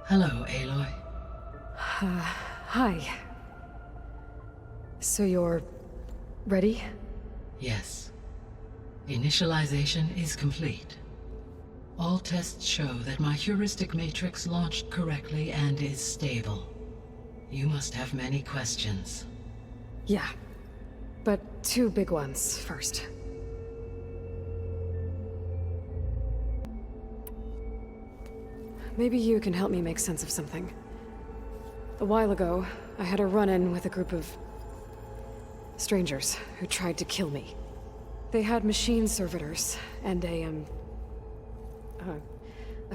Hello, Aloy. Hi. So you're... ready? Yes. Initialization is complete. All tests show that my heuristic matrix launched correctly and is stable. You must have many questions. Yeah. But two big ones first. Maybe you can help me make sense of something. A while ago, I had a run-in with a group of... strangers who tried to kill me. They had machine servitors and a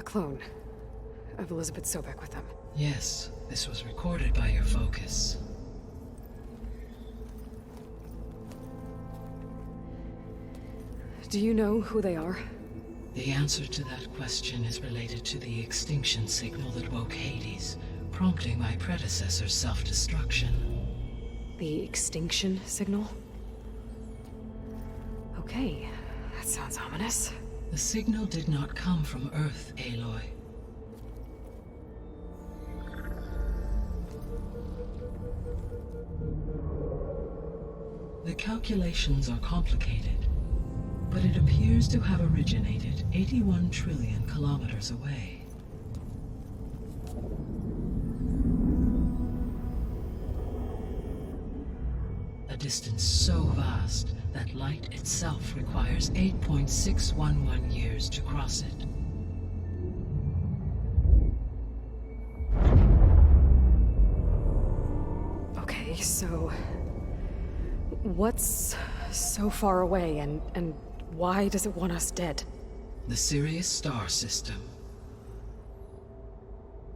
clone of Elizabeth Sobek with them. Yes, this was recorded by your focus. Do you know who they are? The answer to that question is related to the extinction signal that woke Hades, prompting my predecessor's self-destruction. The extinction signal? Okay, that sounds ominous. The signal did not come from Earth, Aloy. The calculations are complicated, but it appears to have originated 81 trillion kilometers away. A distance so vast that light itself requires 8.611 years to cross it. Okay, so... what's so far away, and why does it want us dead? The Sirius star system.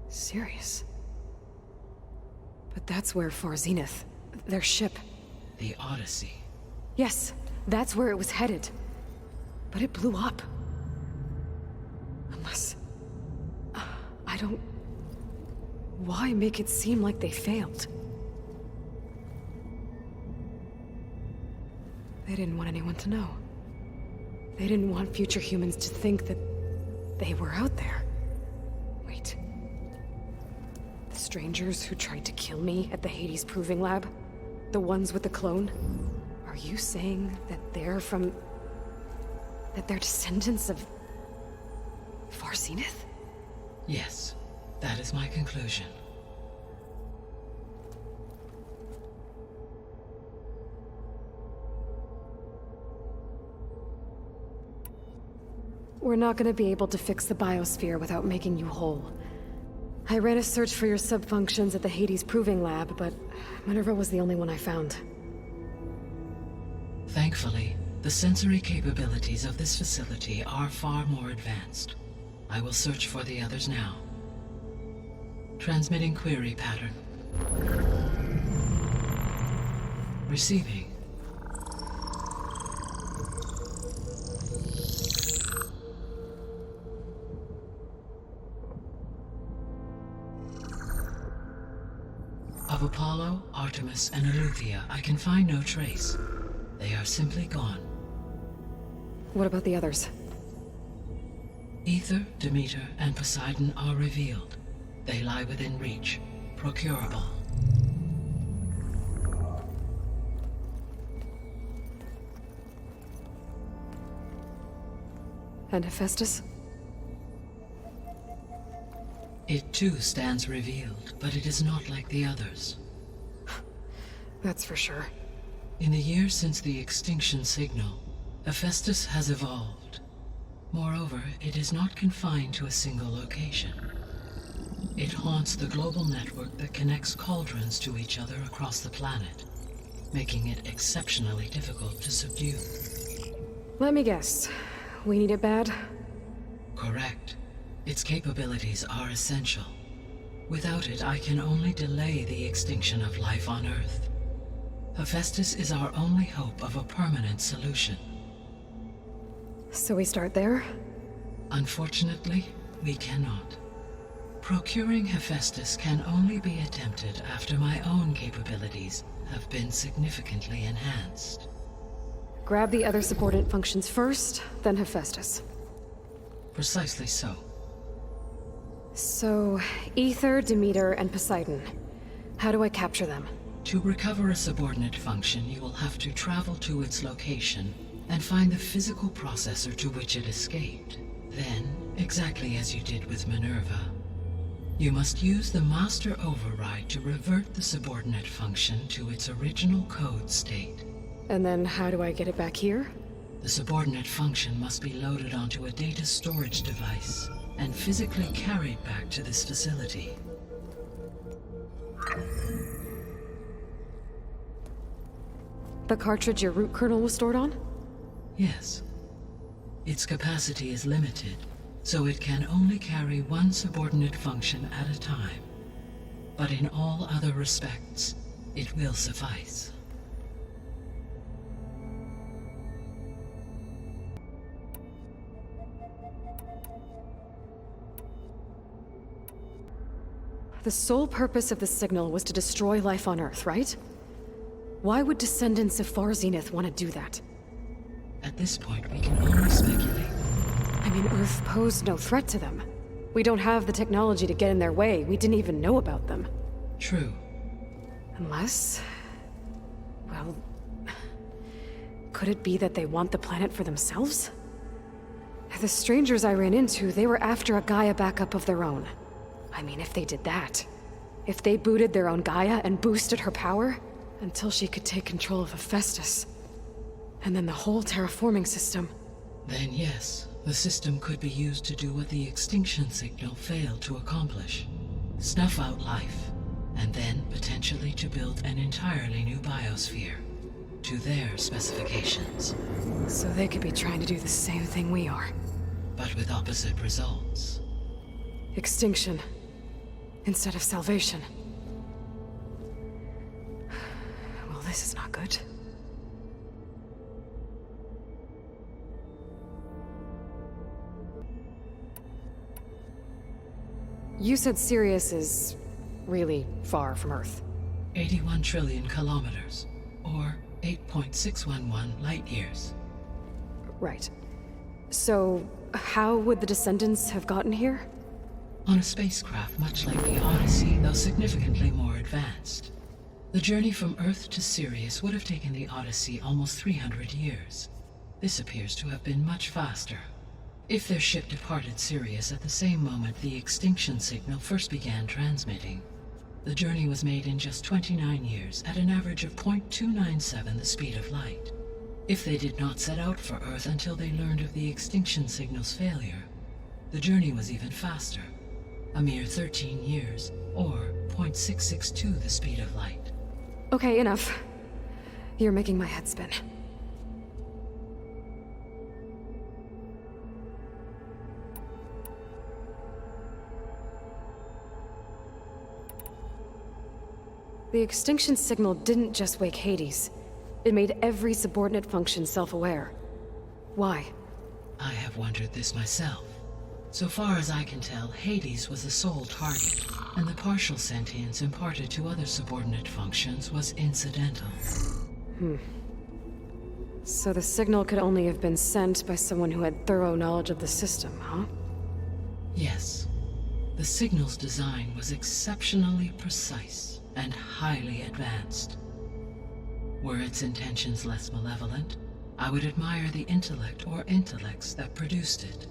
Sirius? But that's where Far Zenith, their ship... The Odyssey. Yes, that's where it was headed. But it blew up. Unless... I don't... Why make it seem like they failed? They didn't want anyone to know. They didn't want future humans to think that they were out there. Wait. The strangers who tried to kill me at the Hades Proving Lab? The ones with the clone? Are you saying that they're from... that they're descendants of... Far Zenith? Yes, that is my conclusion. We're not gonna be able to fix the biosphere without making you whole. I ran a search for your sub-functions at the Hades Proving Lab, but Minerva was the only one I found. Thankfully, the sensory capabilities of this facility are far more advanced. I will search for the others now. Transmitting query pattern. Receiving. Of Apollo, Artemis, and Eleuthia, I can find no trace. They are simply gone. What about the others? Aether, Demeter, and Poseidon are revealed. They lie within reach, procurable. And Hephaestus? It too stands revealed, but it is not like the others. That's for sure. In the years since the extinction signal, Hephaestus has evolved. Moreover, it is not confined to a single location. It haunts the global network that connects cauldrons to each other across the planet, making it exceptionally difficult to subdue. Let me guess. We need it bad? Correct. Its capabilities are essential. Without it, I can only delay the extinction of life on Earth. Hephaestus is our only hope of a permanent solution. So we start there? Unfortunately, we cannot. Procuring Hephaestus can only be attempted after my own capabilities have been significantly enhanced. Grab the other subordinate functions first, then Hephaestus. Precisely so. So, Aether, Demeter, and Poseidon. How do I capture them? To recover a subordinate function, you will have to travel to its location and find the physical processor to which it escaped. Then, exactly as you did with Minerva, you must use the master override to revert the subordinate function to its original code state. And then how do I get it back here? The subordinate function must be loaded onto a data storage device and physically carried back to this facility. The cartridge your root kernel was stored on? Yes. Its capacity is limited, so it can only carry one subordinate function at a time. But in all other respects, it will suffice. The sole purpose of the signal was to destroy life on Earth, right? Why would descendants of Far Zenith want to do that? At this point, we can only speculate. I mean, Earth posed no threat to them. We don't have the technology to get in their way. We didn't even know about them. True. Unless... well... could it be that they want the planet for themselves? The strangers I ran into, they were after a Gaia backup of their own. I mean, if they did that... if they booted their own Gaia and boosted her power... until she could take control of Hephaestus. And then the whole terraforming system. Then yes, the system could be used to do what the extinction signal failed to accomplish. Snuff out life, and then potentially to build an entirely new biosphere, to their specifications. So they could be trying to do the same thing we are. But with opposite results. Extinction, instead of salvation. Well, this is not good. You said Sirius is really far from Earth. 81 trillion kilometers, or 8.611 light years. Right. So, how would the descendants have gotten here? On a spacecraft much like the Odyssey, though significantly more advanced. The journey from Earth to Sirius would have taken the Odyssey almost 300 years. This appears to have been much faster. If their ship departed Sirius at the same moment the extinction signal first began transmitting, the journey was made in just 29 years at an average of 0.297 the speed of light. If they did not set out for Earth until they learned of the extinction signal's failure, the journey was even faster, a mere 13 years, or 0.662 the speed of light. Okay, enough. You're making my head spin. The extinction signal didn't just wake Hades. It made every subordinate function self-aware. Why? I have wondered this myself. So far as I can tell, Hades was the sole target, and the partial sentience imparted to other subordinate functions was incidental. So the signal could only have been sent by someone who had thorough knowledge of the system, huh? Yes. The signal's design was exceptionally precise and highly advanced. Were its intentions less malevolent, I would admire the intellect or intellects that produced it.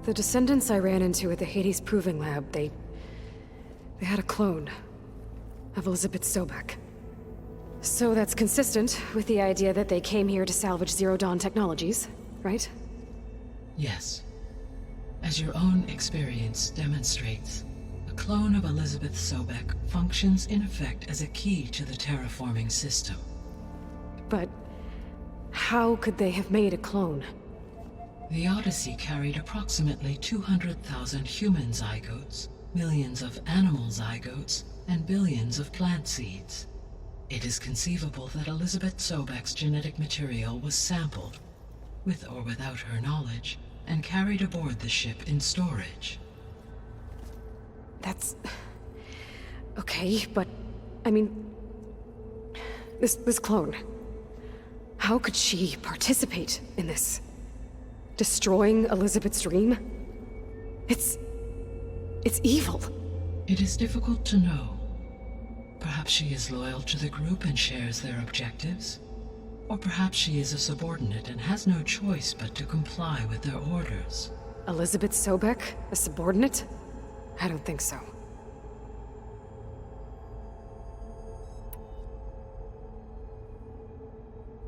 The descendants I ran into at the Hades Proving Lab, they had a clone of Elizabeth Sobek. So that's consistent with the idea that they came here to salvage Zero Dawn technologies, right? Yes. As your own experience demonstrates, a clone of Elizabeth Sobek functions in effect as a key to the terraforming system. But how could they have made a clone? The Odyssey carried approximately 200,000 human zygotes, millions of animal zygotes, and billions of plant seeds. It is conceivable that Elizabeth Sobek's genetic material was sampled, with or without her knowledge, and carried aboard the ship in storage. That's... okay, but... I mean... This clone... how could she participate in this? Destroying Elizabeth's dream? It's evil. It is difficult to know. Perhaps she is loyal to the group and shares their objectives. Or perhaps she is a subordinate and has no choice but to comply with their orders. Elizabeth Sobek, a subordinate? I don't think so.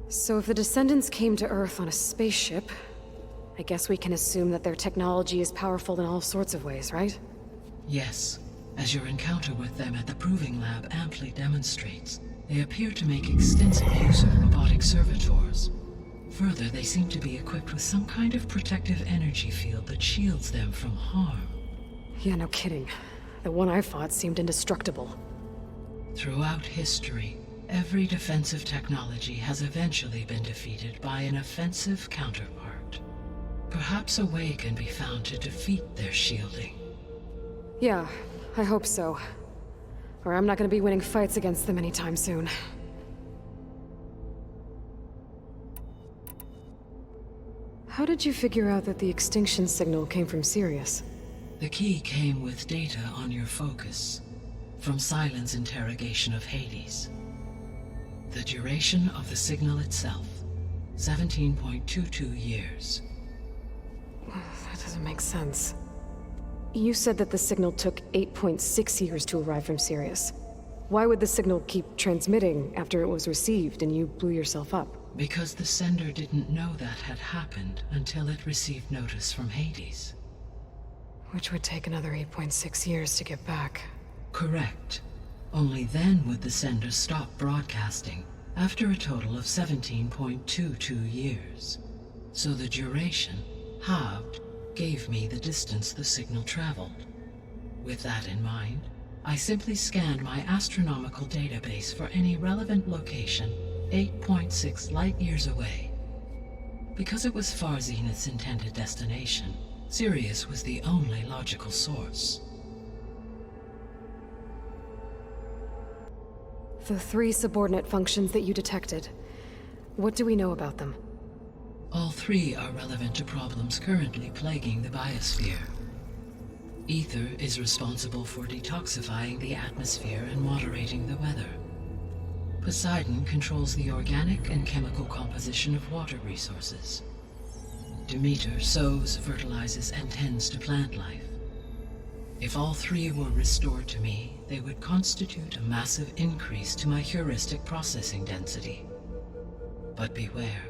So if the Descendants came to Earth on a spaceship, I guess we can assume that their technology is powerful in all sorts of ways, right? Yes, as your encounter with them at the Proving Lab amply demonstrates, they appear to make extensive use of robotic servitors. Further, they seem to be equipped with some kind of protective energy field that shields them from harm. Yeah, no kidding. The one I fought seemed indestructible. Throughout history, every defensive technology has eventually been defeated by an offensive counterpart. Perhaps a way can be found to defeat their shielding. Yeah, I hope so. Or I'm not gonna be winning fights against them anytime soon. How did you figure out that the extinction signal came from Sirius? The key came with data on your focus, from Silent's interrogation of Hades. The duration of the signal itself, 17.22 years. That doesn't make sense. You said that the signal took 8.6 years to arrive from Sirius. Why would the signal keep transmitting after it was received and you blew yourself up? Because the sender didn't know that had happened until it received notice from Hades. Which would take another 8.6 years to get back. Correct. Only then would the sender stop broadcasting, after a total of 17.22 years. So the duration, halved, gave me the distance the signal traveled. With that in mind, I simply scanned my astronomical database for any relevant location 8.6 light-years away. Because it was Far Zenith's intended destination, Sirius was the only logical source. The 3 subordinate functions that you detected, what do we know about them? All 3 are relevant to problems currently plaguing the biosphere. Ether is responsible for detoxifying the atmosphere and moderating the weather. Poseidon controls the organic and chemical composition of water resources. Demeter sows, fertilizes, and tends to plant life. If all 3 were restored to me, they would constitute a massive increase to my heuristic processing density. But beware.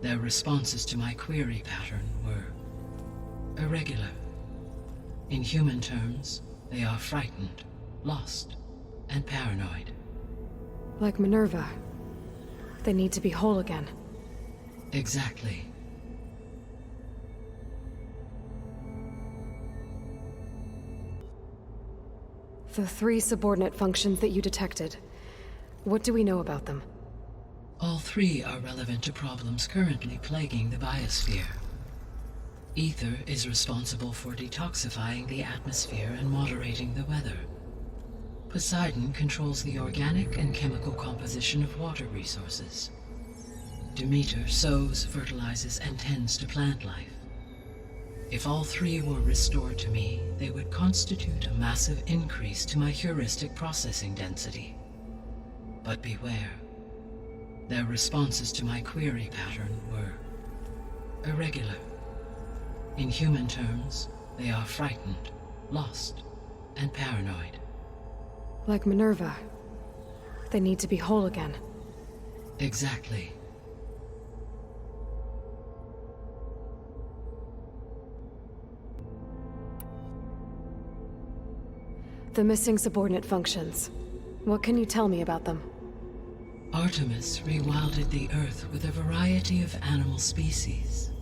Their responses to my query pattern were irregular. In human terms, they are frightened, lost, and paranoid. Like Minerva. They need to be whole again. Exactly. The 3 subordinate functions that you detected, what do we know about them? All 3 are relevant to problems currently plaguing the biosphere. Ether is responsible for detoxifying the atmosphere and moderating the weather. Poseidon controls the organic and chemical composition of water resources. Demeter sows, fertilizes, and tends to plant life. If all 3 were restored to me, they would constitute a massive increase to my heuristic processing density. But beware. Their responses to my query pattern were irregular. In human terms, they are frightened, lost, and paranoid. Like Minerva. They need to be whole again. Exactly. The missing subordinate functions. What can you tell me about them? Artemis rewilded the Earth with a variety of animal species.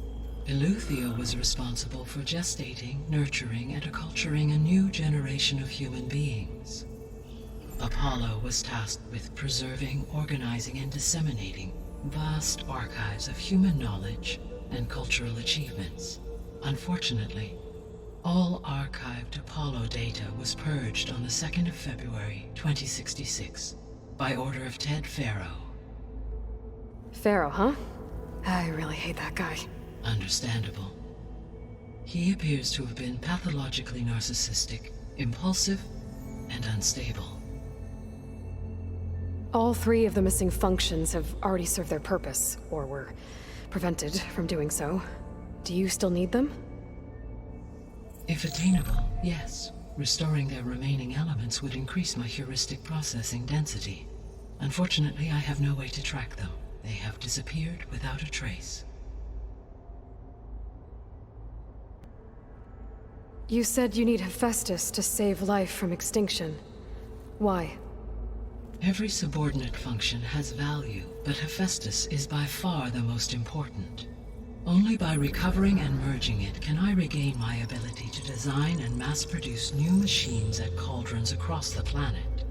Eleuthia was responsible for gestating, nurturing, and acculturating a new generation of human beings. Apollo was tasked with preserving, organizing, and disseminating vast archives of human knowledge and cultural achievements. Unfortunately, all archived Apollo data was purged on the 2nd of February, 2066, by order of Ted Faro. Pharaoh, huh? I really hate that guy. Understandable. He appears to have been pathologically narcissistic, impulsive, and unstable. All 3 of the missing functions have already served their purpose, or were prevented from doing so. Do you still need them? If attainable, yes. Restoring their remaining elements would increase my heuristic processing density. Unfortunately, I have no way to track them. They have disappeared without a trace. You said you need Hephaestus to save life from extinction. Why? Every subordinate function has value, but Hephaestus is by far the most important. Only by recovering and merging it can I regain my ability to design and mass-produce new machines at cauldrons across the planet.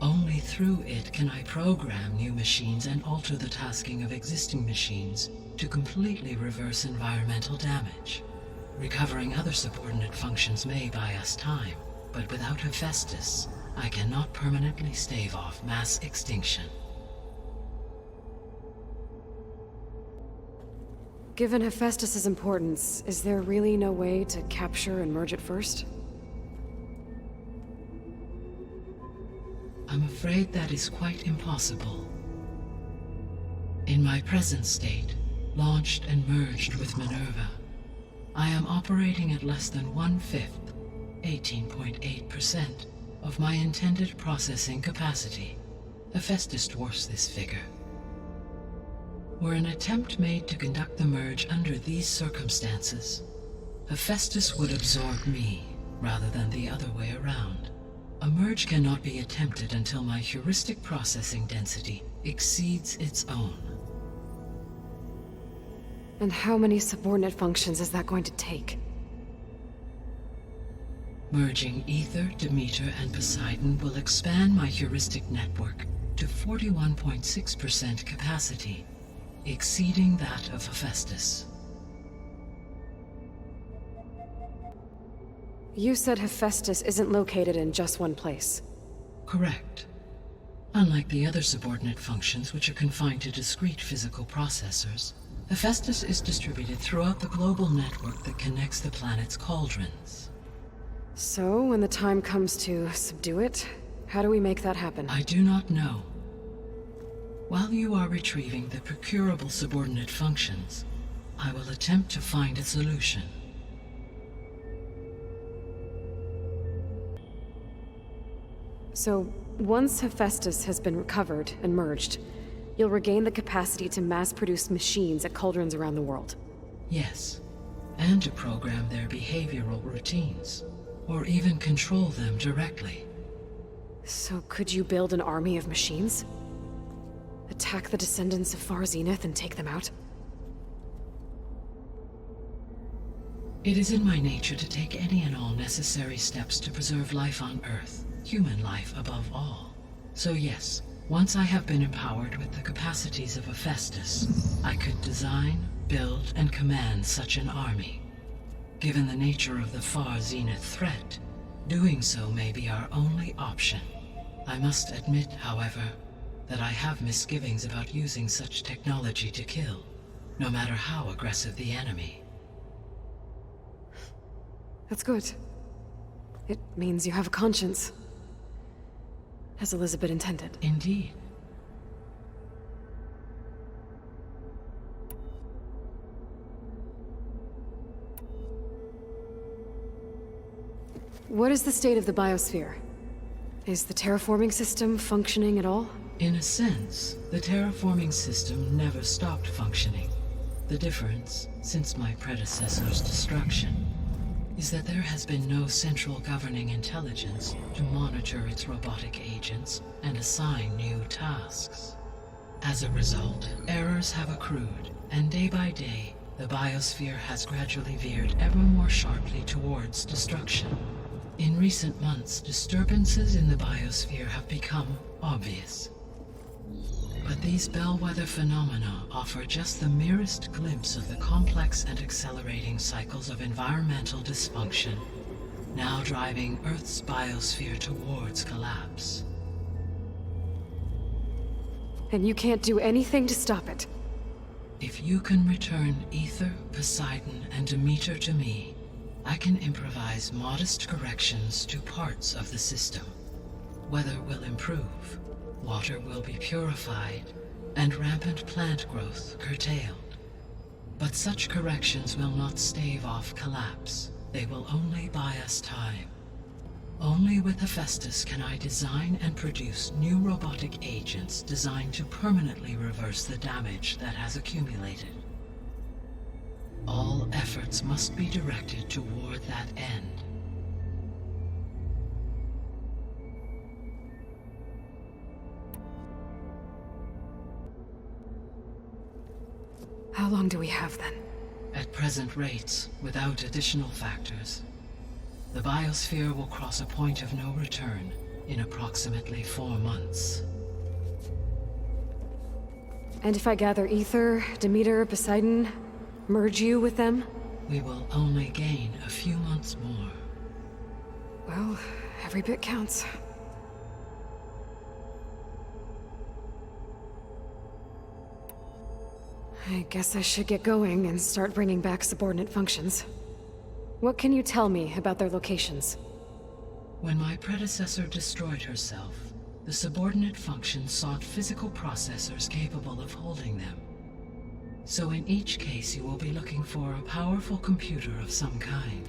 Only through it can I program new machines and alter the tasking of existing machines to completely reverse environmental damage. Recovering other subordinate functions may buy us time, but without Hephaestus, I cannot permanently stave off mass extinction. Given Hephaestus's importance, is there really no way to capture and merge it first? I'm afraid that is quite impossible. In my present state, launched and merged with Minerva, I am operating at less than 1/5, 18.8%, of my intended processing capacity. Hephaestus dwarfs this figure. Were an attempt made to conduct the merge under these circumstances, Hephaestus would absorb me, rather than the other way around. A merge cannot be attempted until my heuristic processing density exceeds its own. And how many subordinate functions is that going to take? Merging Aether, Demeter, and Poseidon will expand my heuristic network to 41.6% capacity, exceeding that of Hephaestus. You said Hephaestus isn't located in just one place. Correct. Unlike the other subordinate functions, which are confined to discrete physical processors, Hephaestus is distributed throughout the global network that connects the planet's cauldrons. So, when the time comes to subdue it, how do we make that happen? I do not know. While you are retrieving the procurable subordinate functions, I will attempt to find a solution. So, once Hephaestus has been recovered and merged, you'll regain the capacity to mass-produce machines at cauldrons around the world. Yes, and to program their behavioral routines, or even control them directly. So could you build an army of machines? Attack the descendants of Far Zenith and take them out? It is in my nature to take any and all necessary steps to preserve life on Earth, human life above all. So yes, once I have been empowered with the capacities of Hephaestus, I could design, build, and command such an army. Given the nature of the Far Zenith threat, doing so may be our only option. I must admit, however, that I have misgivings about using such technology to kill, no matter how aggressive the enemy. That's good. It means you have a conscience. As Elizabeth intended. Indeed. What is the state of the biosphere? Is the terraforming system functioning at all? In a sense, the terraforming system never stopped functioning. The difference, since my predecessor's destruction, is that there has been no central governing intelligence to monitor its robotic agents and assign new tasks. As a result, errors have accrued, and day by day, the biosphere has gradually veered ever more sharply towards destruction. In recent months, disturbances in the biosphere have become obvious. But these bellwether phenomena offer just the merest glimpse of the complex and accelerating cycles of environmental dysfunction, now driving Earth's biosphere towards collapse. And you can't do anything to stop it? If you can return Aether, Poseidon, and Demeter to me, I can improvise modest corrections to parts of the system. Weather will improve, water will be purified, and rampant plant growth curtailed. But such corrections will not stave off collapse. They will only buy us time. Only with Hephaestus can I design and produce new robotic agents designed to permanently reverse the damage that has accumulated. All efforts must be directed toward that end. How long do we have then? At present rates, without additional factors, the biosphere will cross a point of no return in approximately 4 months. And if I gather Aether, Demeter, Poseidon, merge you with them? We will only gain a few months more. Well, every bit counts. I guess I should get going and start bringing back subordinate functions. What can you tell me about their locations? When my predecessor destroyed herself, the subordinate functions sought physical processors capable of holding them. So in each case you will be looking for a powerful computer of some kind.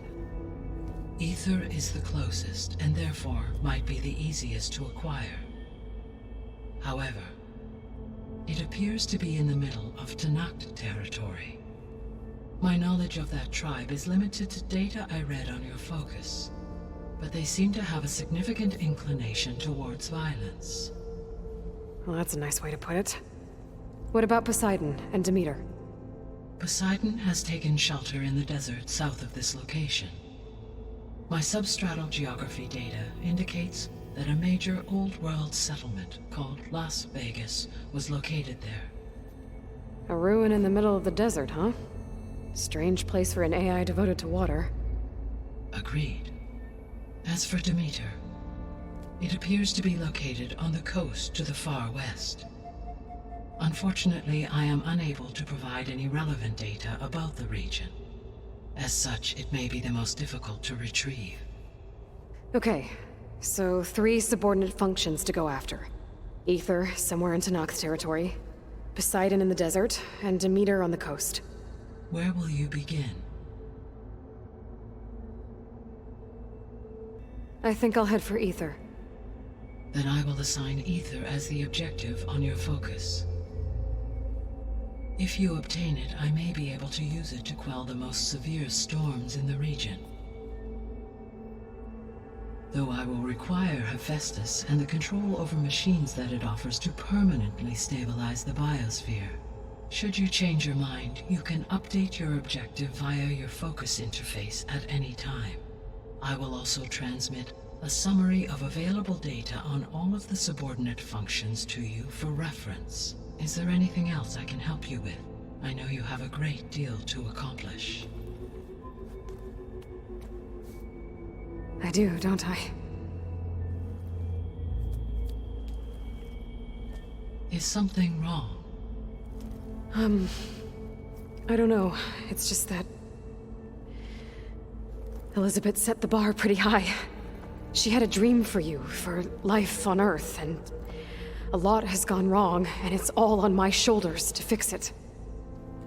Aether is the closest, and therefore might be the easiest to acquire. However, it appears to be in the middle of Tanakh territory. My knowledge of that tribe is limited to data I read on your focus, but they seem to have a significant inclination towards violence. Well, that's a nice way to put it. What about Poseidon and Demeter? Poseidon has taken shelter in the desert south of this location. My substratal geography data indicates that a major old-world settlement called Las Vegas was located there. A ruin in the middle of the desert, huh? Strange place for an AI devoted to water. Agreed. As for Demeter, it appears to be located on the coast to the far west. Unfortunately, I am unable to provide any relevant data about the region. As such, it may be the most difficult to retrieve. Okay, so 3 subordinate functions to go after. Aether, somewhere in Tanakh territory, Poseidon in the desert, and Demeter on the coast. Where will you begin? I think I'll head for Aether. Then I will assign Aether as the objective on your focus. If you obtain it, I may be able to use it to quell the most severe storms in the region. Though I will require Hephaestus and the control over machines that it offers to permanently stabilize the biosphere. Should you change your mind, you can update your objective via your focus interface at any time. I will also transmit a summary of available data on all of the subordinate functions to you for reference. Is there anything else I can help you with? I know you have a great deal to accomplish. I do, don't I? Is something wrong? I don't know. It's just that Elizabeth set the bar pretty high. She had a dream for you, for life on Earth, and a lot has gone wrong, and it's all on my shoulders to fix it.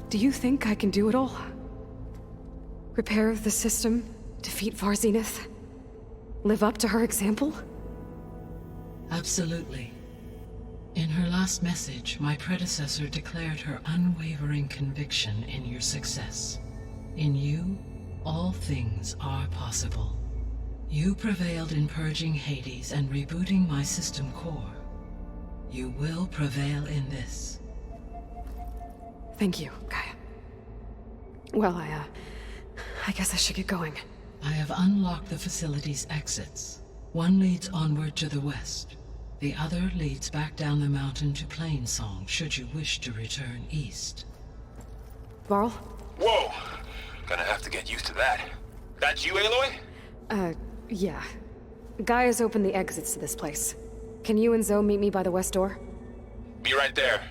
Do you think I can do it all? Repair the system, defeat Varzenith, live up to her example? Absolutely. In her last message, my predecessor declared her unwavering conviction in your success. In you, all things are possible. You prevailed in purging Hades and rebooting my system core. You will prevail in this. Thank you, Gaia. Well, I guess I should get going. I have unlocked the facility's exits. One leads onward to the west. The other leads back down the mountain to Plainsong, should you wish to return east. Varl? Whoa! Gonna have to get used to that. That's you, Aloy? Yeah. Gaia's opened the exits to this place. Can you and Zoe meet me by the west door? Be right there.